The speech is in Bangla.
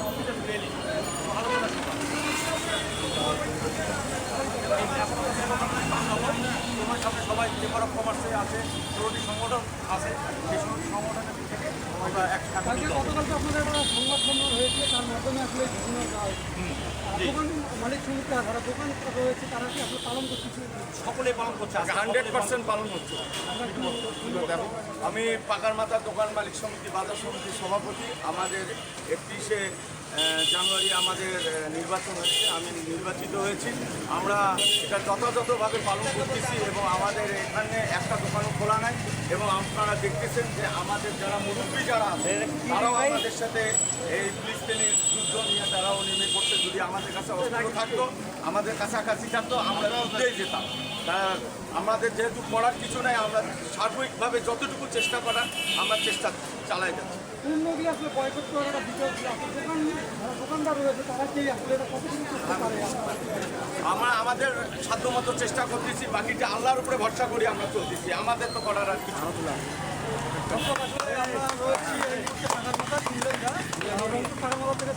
অফিসে তুলে নিই আলোচনা তোমার সামনে সবাই চেম্বার অফ কমার্সে আছে, 16টি সংগঠন আছে, সেই 16টি সংগঠনের দিক থেকে আমরা গতকালকে আপনাদের একটা সংবাদ সম্মেলন হয়েছে, তার মাধ্যমে আসলে বিভিন্ন দোকান মালিক সমিতি যারা দোকান রয়েছে তারা কি আসলে পালন করতেছে? সকলে পালন করছে, 100% পালন হচ্ছে। দেখো, আমি পাকার মাথার দোকান মালিক সমিতি বাজার সমিতির সভাপতি। আমাদের 31শে জানুয়ারি আমাদের নির্বাচন হয়েছে, আমি নির্বাচিত হয়েছি। আমরা এটা যথাযথভাবে পালন করতেছি এবং আমাদের এখানে একটা দোকানও খোলা নাই। এবং আপনারা দেখতেছেন যে আমাদের যারা মুরব্বী যারা আছে তারাও আমাদের সাথে এই ফিলিস্তিনের যুদ্ধ নিয়ে তারাও নেমে পড়ছে। যদি আমাদের কাছে অস্ত্র থাকতো, আমাদের কাছাকাছি থাকতো, আমরা যুদ্ধেই যেতাম। তা আমাদের যেহেতু করার কিছু নাই, আমরা সার্বিকভাবে যতটুকু চেষ্টা করার আমরা চেষ্টা চালাই যাচ্ছি। পূর্ণগী আসলে বয়কট করার একটা বিষয়, দোকানদার রয়েছে তারা কি আসলে এটা কতটুকু চেষ্টা করে? আমরা আমাদের সাধ্যমতো চেষ্টা করতেছি, বাকিটা আল্লাহর উপরে ভরসা করি আমরা চলতেছি, আমাদের তো করার আর কিছু আসলে আমরা রয়েছি এই মুহূর্তে পাকার মাথা, থেকে